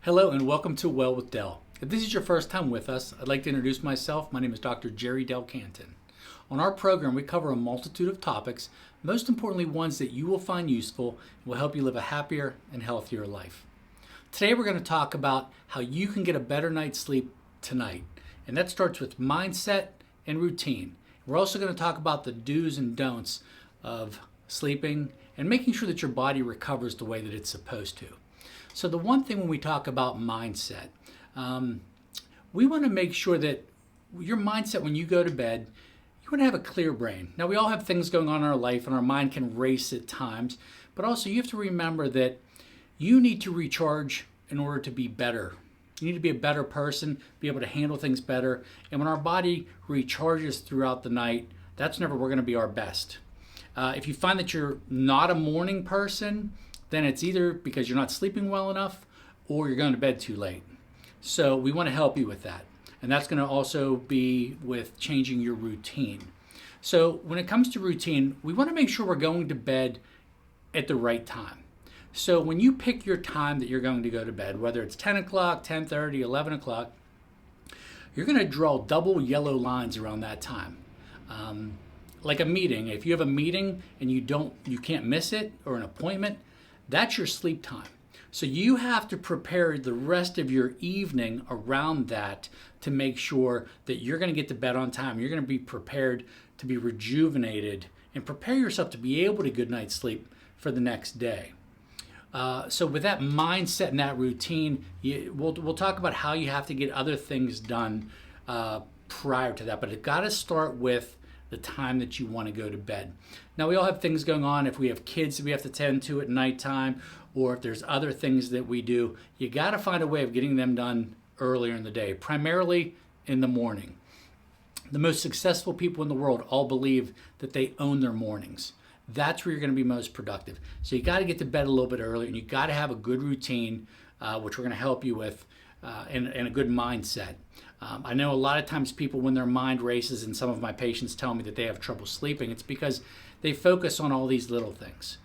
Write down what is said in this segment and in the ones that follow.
Hello and welcome to Well with Del. If this is your first time with us, I'd like to introduce myself. My name is Dr. Jerry Del Canton. On our program, we cover a multitude of topics, most importantly ones that you will find useful and will help you live a happier and healthier life. Today we're going to talk about how you can get a better night's sleep tonight, and that starts with mindset and routine. We're also going to talk about the do's and don'ts of sleeping and making sure that your body recovers the way that it's supposed to. So the one thing when we talk about mindset, we want to make sure that your mindset when you go to bed, you want to have a clear brain. Now we all have things going on in our life and our mind can race at times, but also you have to remember that you need to recharge in order to be better. You need to be a better person, be able to handle things better. And when our body recharges throughout the night, that's whenever we're going to be our best. If you find that you're not a morning person, then it's either because you're not sleeping well enough or you're going to bed too late. So we want to help you with that. And that's going to also be with changing your routine. So when it comes to routine, we want to make sure we're going to bed at the right time. So when you pick your time that you're going to go to bed, whether it's 10 o'clock, 10:30, 11 o'clock, you're going to draw double yellow lines around that time. Like a meeting, if you have a meeting and you can't miss it, or an appointment, that's your sleep time. So you have to prepare the rest of your evening around that to make sure that you're going to get to bed on time. You're going to be prepared to be rejuvenated and prepare yourself to be able to good night's sleep for the next day. So with that mindset and that routine, we'll talk about how you have to get other things done prior to that. But it got to start with the time that you want to go to bed. Now we all have things going on. If we have kids that we have to tend to at nighttime, or if there's other things that we do, you got to find a way of getting them done earlier in the day, primarily in the morning. The most successful people in the world all believe that they own their mornings. That's where you're going to be most productive. So you got to get to bed a little bit earlier, and you got to have a good routine, which we're going to help you with, and a good mindset. I know a lot of times people, when their mind races, and some of my patients tell me that they have trouble sleeping, it's because they focus on all these little things.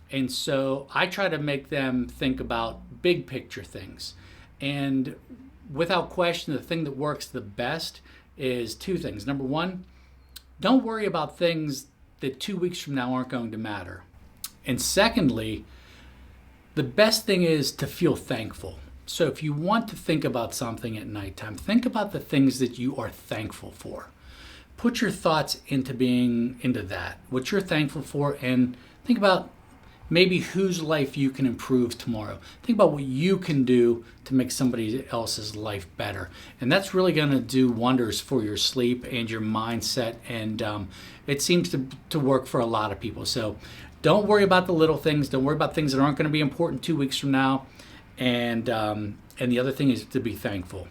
And so I try to make them think about big picture things. And without question, the thing that works the best is two things. Number one, don't worry about things that 2 weeks from now aren't going to matter. And secondly, the best thing is to feel thankful. So if you want to think about something at nighttime, think about the things that you are thankful for. Put your thoughts into that, what you're thankful for, and think about maybe whose life you can improve tomorrow. Think about what you can do to make somebody else's life better. And that's really going to do wonders for your sleep and your mindset. And it seems to work for a lot of people. So don't worry about the little things. Don't worry about things that aren't going to be important 2 weeks from now. And the other thing is to be thankful.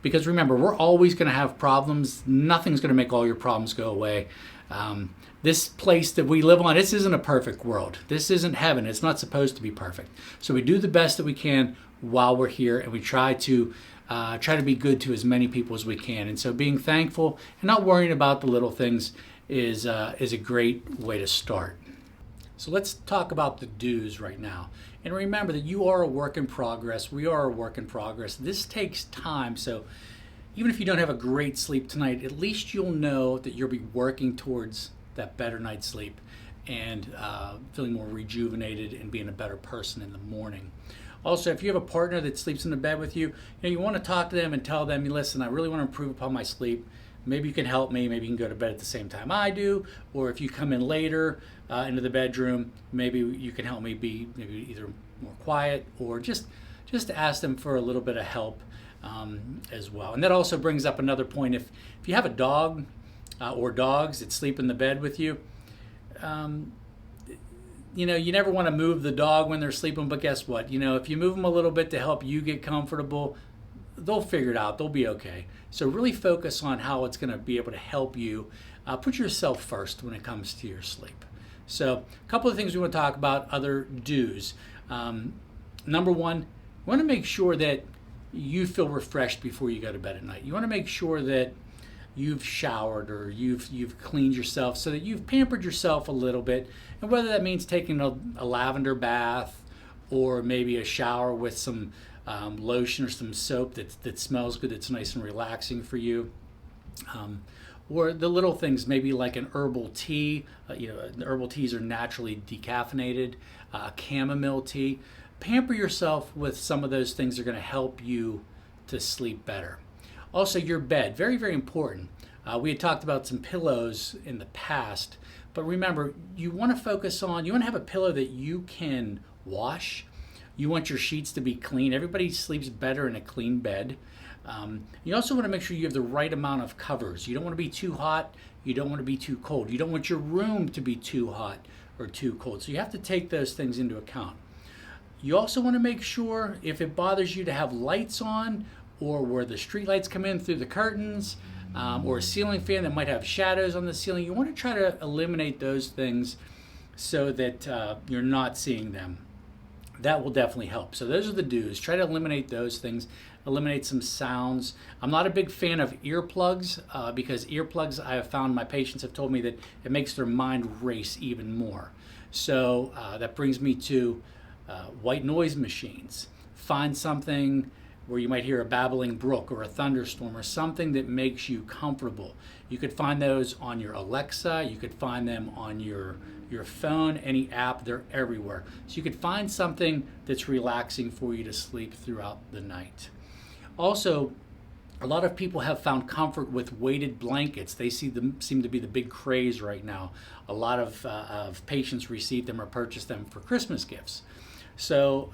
Because remember, we're always going to have problems. Nothing's going to make all your problems go away. This place that we live on, this isn't a perfect world. This isn't heaven. It's not supposed to be perfect. So we do the best that we can while we're here, and we try to be good to as many people as we can. And so being thankful and not worrying about the little things is a great way to start. So let's talk about the do's right now. And remember that you are a work in progress. We are a work in progress. This takes time. So even if you don't have a great sleep tonight, at least you'll know that you'll be working towards that better night's sleep and feeling more rejuvenated and being a better person in the morning. Also, if you have a partner that sleeps in the bed with you, you want to talk to them and tell them, listen, I really want to improve upon my sleep. Maybe you can help me. Maybe you can go to bed at the same time I do. Or if you come in later into the bedroom, maybe you can help me be maybe either more quiet, or just ask them for a little bit of help as well. And that also brings up another point. If you have a dog or dogs that sleep in the bed with you, you never want to move the dog when they're sleeping. But guess what? If you move them a little bit to help you get comfortable, they'll figure it out. They'll be okay. So really focus on how it's going to be able to help you. Put yourself first when it comes to your sleep. So a couple of things we want to talk about, other do's. Number one, you want to make sure that you feel refreshed before you go to bed at night. You want to make sure that you've showered or you've cleaned yourself so that you've pampered yourself a little bit. And whether that means taking a lavender bath or maybe a shower with some lotion or some soap that smells good, that's nice and relaxing for you. Or the little things, maybe like an herbal tea. Herbal teas are naturally decaffeinated. Chamomile tea. Pamper yourself with some of those things that are going to help you to sleep better. Also, your bed, very, very important. We had talked about some pillows in the past, but remember, you want to have a pillow that you can wash. You want your sheets to be clean. Everybody sleeps better in a clean bed. You also want to make sure you have the right amount of covers. You don't want to be too hot. You don't want to be too cold. You don't want your room to be too hot or too cold. So you have to take those things into account. You also want to make sure, if it bothers you to have lights on, or where the street lights come in through the curtains, or a ceiling fan that might have shadows on the ceiling, you want to try to eliminate those things so that you're not seeing them. That will definitely help. So those are the do's. Try to eliminate those things. Eliminate some sounds. I'm not a big fan of earplugs because earplugs, I have found, my patients have told me that it makes their mind race even more. So that brings me to white noise machines. Find something where you might hear a babbling brook or a thunderstorm or something that makes you comfortable. You could find those on your Alexa. You could find them on your phone, any app. They're everywhere. So you could find something that's relaxing for you to sleep throughout the night. Also, a lot of people have found comfort with weighted blankets. They seem to be the big craze right now. A lot of patients receive them or purchase them for Christmas gifts. So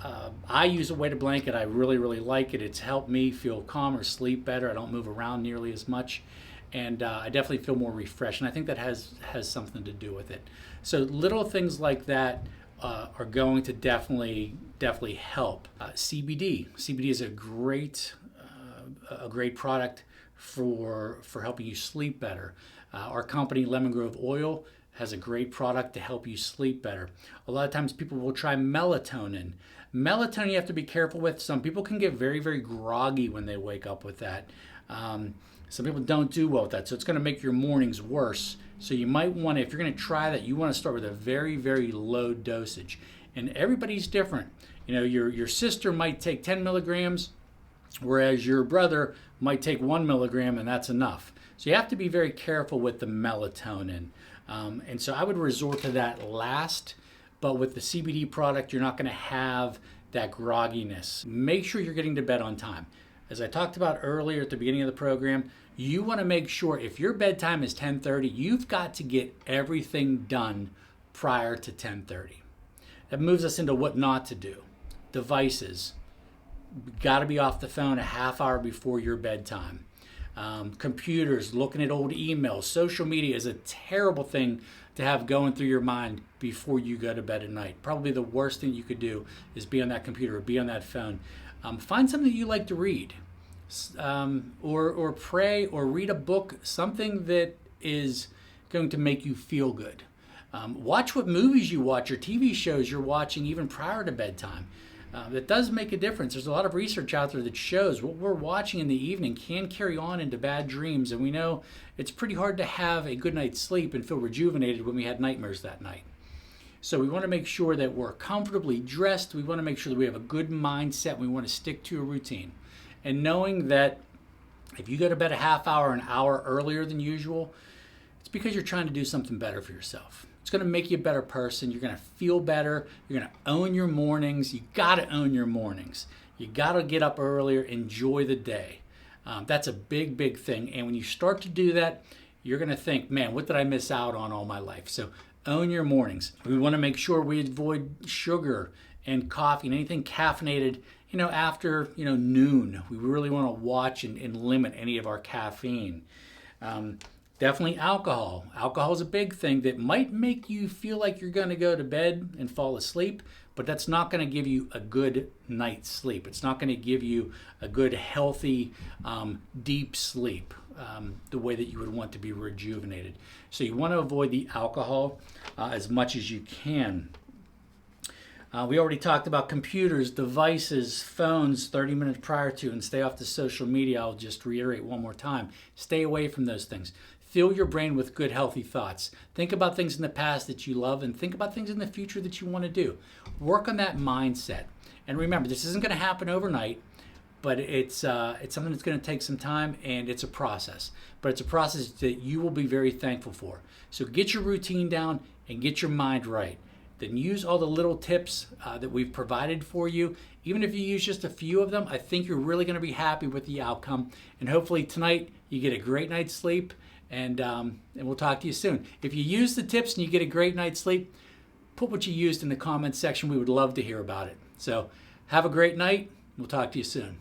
I use a weighted blanket. I really, really like it. It's helped me feel calmer, sleep better. I don't move around nearly as much. And I definitely feel more refreshed. And I think that has something to do with it. So little things like that are going to definitely help. CBD. CBD is a great product for helping you sleep better. Our company, Lemon Grove Oil, has a great product to help you sleep better. A lot of times people will try melatonin. Melatonin you have to be careful with. Some people can get very, very groggy when they wake up with that. Some people don't do well with that, so it's going to make your mornings worse. So you might want to, if you're going to try that, you want to start with a very, very low dosage. And everybody's different. You know, your sister might take 10 milligrams, whereas your brother might take 1 milligram, and that's enough. So you have to be very careful with the melatonin. And so I would resort to that last, but with the CBD product, you're not going to have that grogginess. Make sure you're getting to bed on time. As I talked about earlier at the beginning of the program, you want to make sure if your bedtime is 10:30, you've got to get everything done prior to 10:30. That moves us into what not to do. Devices. Got to be off the phone a half hour before your bedtime. Computers, looking at old emails, social media is a terrible thing to have going through your mind before you go to bed at night. Probably the worst thing you could do is be on that computer or be on that phone. Find something that you like to read, or pray, or read a book, something that is going to make you feel good. Watch what movies you watch or TV shows you're watching even prior to bedtime. That does make a difference. There's a lot of research out there that shows what we're watching in the evening can carry on into bad dreams, and we know it's pretty hard to have a good night's sleep and feel rejuvenated when we had nightmares that night. So we want to make sure that we're comfortably dressed. We want to make sure that we have a good mindset. We want to stick to a routine. And knowing that if you go to bed a half hour, an hour earlier than usual, it's because you're trying to do something better for yourself. It's going to make you a better person. You're going to feel better. You're going to own your mornings. You got to own your mornings. You got to get up earlier, enjoy the day. That's a big, big thing. And when you start to do that, you're going to think, man, what did I miss out on all my life? So own your mornings. We want to make sure we avoid sugar and coffee and anything caffeinated, after, noon. We really want to watch and limit any of our caffeine. Definitely alcohol. Alcohol is a big thing that might make you feel like you're going to go to bed and fall asleep, but that's not going to give you a good night's sleep. It's not going to give you a good, healthy, deep sleep the way that you would want to be rejuvenated. So you want to avoid the alcohol as much as you can. We already talked about computers, devices, phones 30 minutes prior to, and stay off the social media. I'll just reiterate one more time. Stay away from those things. Fill your brain with good, healthy thoughts. Think about things in the past that you love and think about things in the future that you want to do. Work on that mindset. And remember, this isn't going to happen overnight, but it's something that's going to take some time, and it's a process. But it's a process that you will be very thankful for. So get your routine down and get your mind right. Then use all the little tips that we've provided for you. Even if you use just a few of them, I think you're really going to be happy with the outcome. And hopefully tonight you get a great night's sleep, and we'll talk to you soon. If you use the tips and you get a great night's sleep, put what you used in the comments section. We would love to hear about it. So have a great night. We'll talk to you soon.